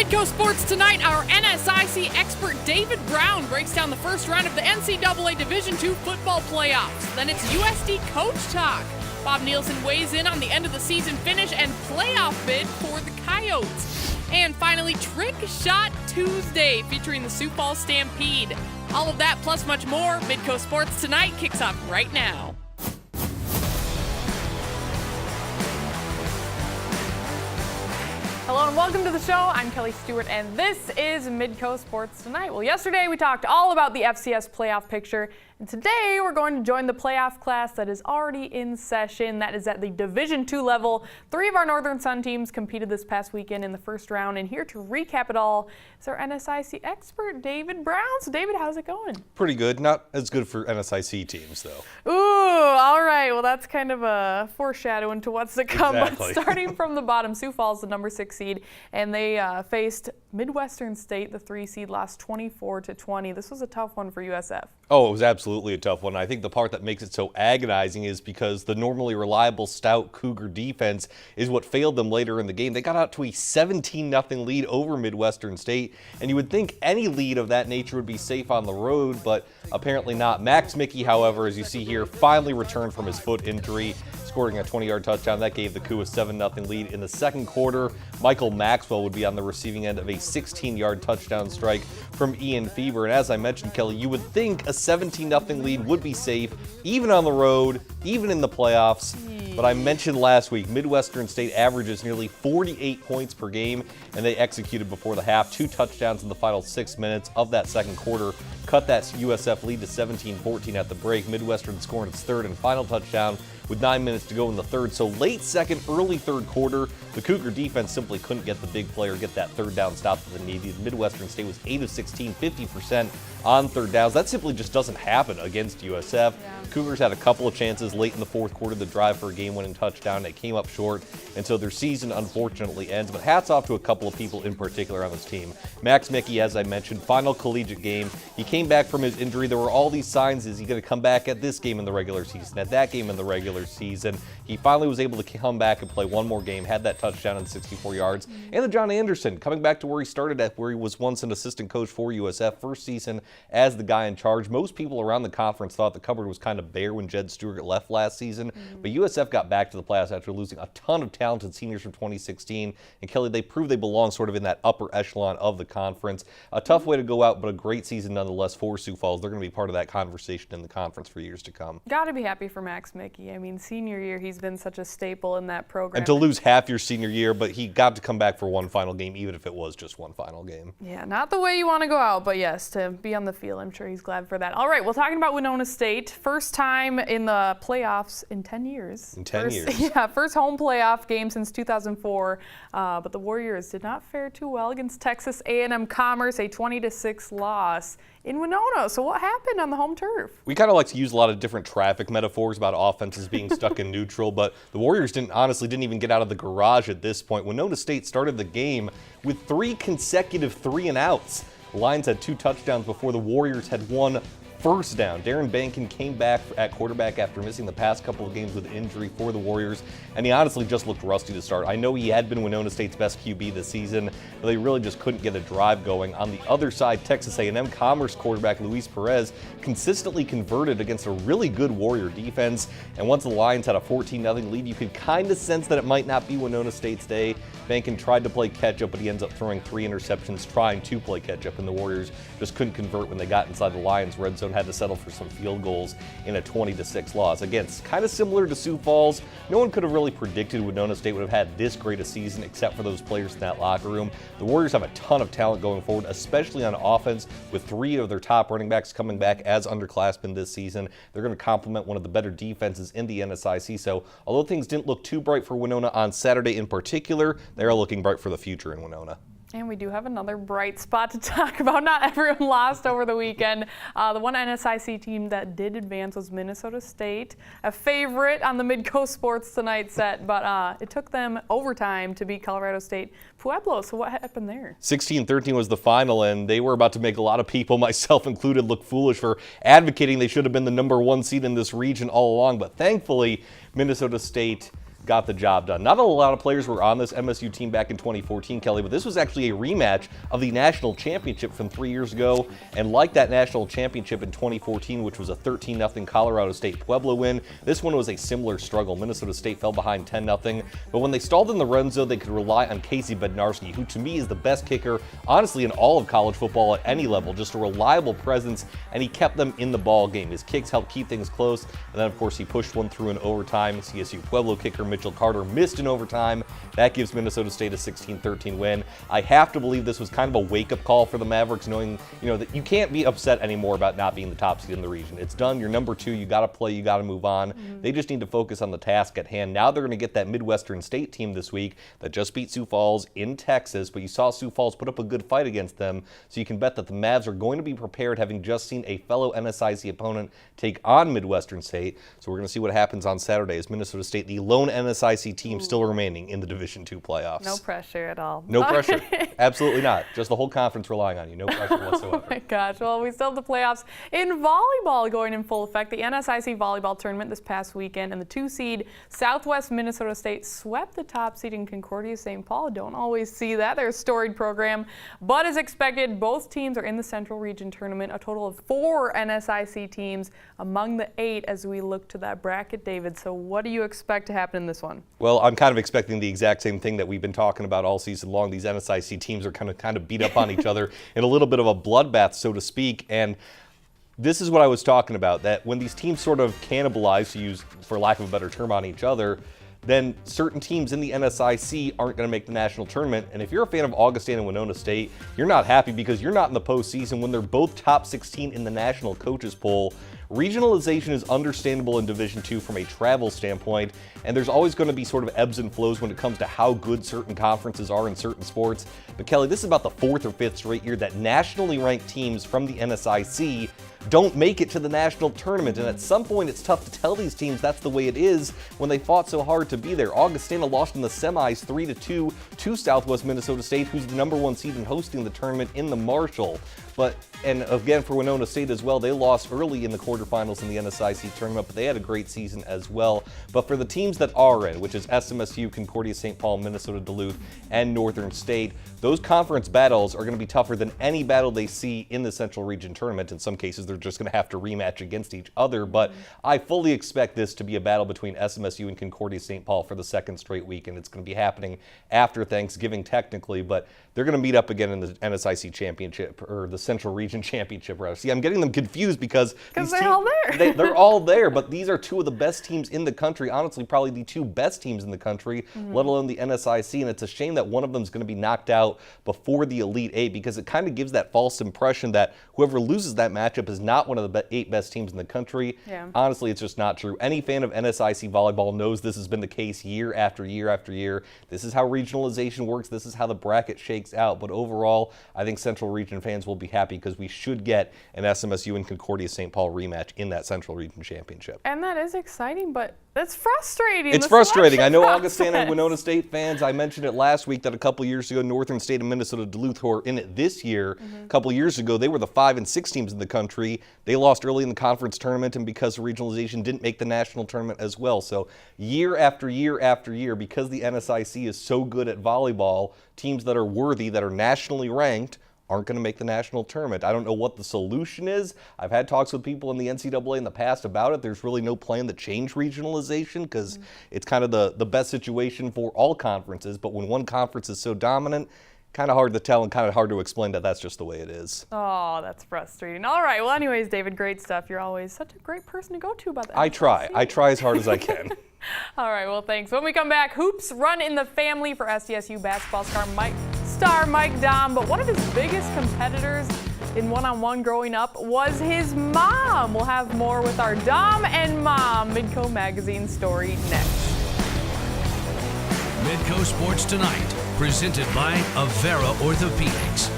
Midco Sports Tonight, our NSIC expert David Brown breaks down the first round of the NCAA Division II football playoffs. Then it's USD coach talk. Bob Nielsen weighs in on the end of the season finish and playoff bid for the Coyotes. And finally, Trick Shot Tuesday featuring the Sioux Falls Stampede. All of that plus much more, Midco Sports Tonight kicks off right now. Hello and welcome to the show. I'm Kelly Stewart and this is Midco Sports Tonight. Well, yesterday we talked all about the FCS playoff picture, and today we're going to join the playoff class that is already in session. That is at the Division II level. 3 of our Northern Sun teams competed this past weekend in the first round, and here to recap it all is our NSIC expert, David Brown. So David, how's it going? Pretty good. Not as good for NSIC teams, though. Ooh, all right. Well, that's kind of a foreshadowing to what's to come. Exactly. But starting from the bottom, Sioux Falls, the number 6 seed, and they faced Midwestern State, the 3 seed, lost 24-20. This was a tough one for USF. Oh, it was absolutely a tough one. I think the part that makes it so agonizing is because the normally reliable, stout Cougar defense is what failed them later in the game. They got out to a 17-0 lead over Midwestern State, and you would think any lead of that nature would be safe on the road, but apparently not. Max Mickey, however, as you see here, finally returned from his foot injury, scoring a 20-yard touchdown. That gave the Cougs a 7-0 lead. In the second quarter, Michael Maxwell would be on the receiving end of a 16-yard touchdown strike from Ian Fever. And as I mentioned, Kelly, you would think a 17-0 lead would be safe, even on the road, even in the playoffs. But I mentioned last week, Midwestern State averages nearly 48 points per game, and they executed before the half. 2 touchdowns in the final 6 minutes of that second quarter cut that USF lead to 17-14 at the break. Midwestern scoring its third and final touchdown with 9 minutes to go in the third. So late second, early third quarter, the Cougar defense simply couldn't get the big play or get that third down stop that they needed. Midwestern State was 8 of 16, 50% on third downs. That simply just doesn't happen against USF. Yeah. Cougars had a couple of chances late in the fourth quarter to drive for a game-winning touchdown. They came up short, and so their season unfortunately ends. But hats off to a couple of people in particular on this team. Max Mickey, as I mentioned, final collegiate game. He came back from his injury. There were all these signs. Is he going to come back at this game in the regular season, at that game in the regular season? He finally was able to come back and play one more game, had that touchdown and 64 yards. And the John Anderson, coming back to where he started at, where he was once an assistant coach for USF, first season as the guy in charge. Most people around the conference thought the cupboard was kind of bare when Jed Stewart left last season, but USF got back to the playoffs after losing a ton of talented seniors from 2016. And Kelly, they proved they belong sort of in that upper echelon of the conference. A tough way to go out, but a great season nonetheless for Sioux Falls. They're going to be part of that conversation in the conference for years to come. Got to be happy for Max Mickey. I mean, senior year, he's been such a staple in that program. And to lose half your senior year, but he got to come back for one final game, even if it was just one final game. Yeah, not the way you want to go out, but yes, to be on the field, I'm sure he's glad for that. All right, well, talking about Winona State, first time in the playoffs in 10 years. In 10 years. Yeah, first home playoff game since 2004, but the Warriors did not fare too well against Texas A&M Commerce, a 20-6 loss in Winona. So what happened on the home turf? We kind of like to use a lot of different traffic metaphors about offenses being stuck in neutral, but the Warriors honestly didn't even get out of the garage at this point. Winona State started the game with 3 consecutive 3-and-outs. The Lions had 2 touchdowns before the Warriors had 1 first down. Darren Bankin came back at quarterback after missing the past couple of games with injury for the Warriors, and he honestly just looked rusty to start. I know he had been Winona State's best QB this season, but they really just couldn't get a drive going. On the other side, Texas A&M Commerce quarterback Luis Perez consistently converted against a really good Warrior defense, and once the Lions had a 14-0 lead, you could kind of sense that it might not be Winona State's day. Bankin tried to play catch-up, but he ends up throwing 3 interceptions trying to play catch-up, and the Warriors just couldn't convert when they got inside the Lions' red zone, had to settle for some field goals in a 20-6 loss. Again, it's kind of similar to Sioux Falls. No one could have really predicted Winona State would have had this great a season except for those players in that locker room. The Warriors have a ton of talent going forward, especially on offense, with 3 of their top running backs coming back as underclassmen this season. They're going to complement one of the better defenses in the NSIC. So although things didn't look too bright for Winona on Saturday in particular, they are looking bright for the future in Winona. And we do have another bright spot to talk about. Not everyone lost over the weekend. The one NSIC team that did advance was Minnesota State, a favorite on the Midco Sports Tonight set, but it took them overtime to beat Colorado State Pueblo. So what happened there? 16-13 was the final, and they were about to make a lot of people, myself included, look foolish for advocating they should have been the #1 seed in this region all along. But thankfully, Minnesota State got the job done. Not a lot of players were on this MSU team back in 2014, Kelly, but this was actually a rematch of the national championship from 3 years ago. And like that national championship in 2014, which was a 13-0 Colorado State Pueblo win, this one was a similar struggle. Minnesota State fell behind 10-0, but when they stalled in the red zone, they could rely on Casey Bednarski, who to me is the best kicker, honestly, in all of college football at any level. Just a reliable presence, and he kept them in the ball game. His kicks helped keep things close, and then, of course, he pushed one through in overtime. CSU Pueblo kicker Mitchell Carter missed in overtime. That gives Minnesota State a 16-13 win. I have to believe this was kind of a wake-up call for the Mavericks, knowing that you can't be upset anymore about not being the top seed in the region. It's done. You're number 2. You got to play. You got to move on. They just need to focus on the task at hand. Now they're going to get that Midwestern State team this week that just beat Sioux Falls in Texas, but you saw Sioux Falls put up a good fight against them, so you can bet that the Mavs are going to be prepared, having just seen a fellow NSIC opponent take on Midwestern State. So we're going to see what happens on Saturday as Minnesota State, the lone NSIC team still remaining in the Division II playoffs. No pressure at all. No pressure. Absolutely not. Just the whole conference relying on you. No pressure whatsoever. Oh my gosh. Well, we still have the playoffs in volleyball going in full effect. The NSIC volleyball tournament this past weekend, and the 2-seed Southwest Minnesota State swept the top seed in Concordia St. Paul. Don't always see that. They're a storied program, but as expected, both teams are in the Central Region tournament. A total of 4 NSIC teams among the 8 as we look to that bracket, David. So what do you expect to happen in this one? Well, I'm kind of expecting the exact same thing that we've been talking about all season long. These NSIC teams are kind of beat up on each other in a little bit of a bloodbath, so to speak. And this is what I was talking about, that when these teams sort of cannibalize, to use for lack of a better term, on each other, then certain teams in the NSIC aren't going to make the national tournament. And if you're a fan of Augustana and Winona State, you're not happy because you're not in the postseason when they're both top 16 in the national coaches poll. Regionalization is understandable in Division II from a travel standpoint, and there's always going to be sort of ebbs and flows when it comes to how good certain conferences are in certain sports. But Kelly, this is about the 4th or 5th straight year that nationally ranked teams from the NSIC don't make it to the national tournament, and at some point it's tough to tell these teams that's the way it is when they fought so hard to be there. Augustana lost in the semis 3-2 to Southwest Minnesota State, who's the #1 seed in hosting the tournament in the Marshall. And again, for Winona State as well, they lost early in the quarterfinals in the NSIC tournament, but they had a great season as well. But for the teams that are in, which is SMSU, Concordia St. Paul, Minnesota Duluth, and Northern State, those conference battles are going to be tougher than any battle they see in the Central Region tournament. In some cases, they're just going to have to rematch against each other, but I fully expect this to be a battle between SMSU and Concordia St. Paul for the 2nd straight week, and it's going to be happening after Thanksgiving technically, but they're going to meet up again in the NSIC championship, or the Central Region championship, rather. See, I'm getting them confused because they're all there. They're all there, but these are 2 of the best teams in the country, honestly, probably the 2 best teams in the country, let alone the NSIC, and it's a shame that one of them is going to be knocked out before the Elite 8 because it kind of gives that false impression that whoever loses that matchup is not one of the 8 best teams in the country. Yeah. Honestly, it's just not true. Any fan of NSIC volleyball knows this has been the case year after year after year. This is how regionalization works. This is how the bracket shakes out. But overall, I think Central Region fans will be happy because we should get an SMSU and Concordia St. Paul rematch in that Central Region championship. And that is exciting, but that's frustrating. It's frustrating. I know Augustana and Winona State fans, I mentioned it last week that a couple years ago, Northern State and Minnesota Duluth, who are in it this year, a couple years ago, they were the 5 and 6 teams in the country. They lost early in the conference tournament, and because of regionalization, didn't make the national tournament as well. So year after year after year, because the NSIC is so good at volleyball, teams that are worthy, that are nationally ranked, aren't going to make the national tournament. I don't know what the solution is. I've had talks with people in the NCAA in the past about it. There's really no plan to change regionalization because it's kind of the best situation for all conferences. But when one conference is so dominant, kind of hard to tell and kind of hard to explain that that's just the way it is. Oh, that's frustrating. All right. Well, anyways, David, great stuff. You're always such a great person to go to about that. I try as hard as I can. All right. Well, thanks. When we come back, hoops run in the family for SDSU basketball star Mike Daum, but one of his biggest competitors in one-on-one growing up was his mom. We'll have more with our Daum and Mom Midco Magazine story next. Midco Sports Tonight, presented by Avera Orthopedics.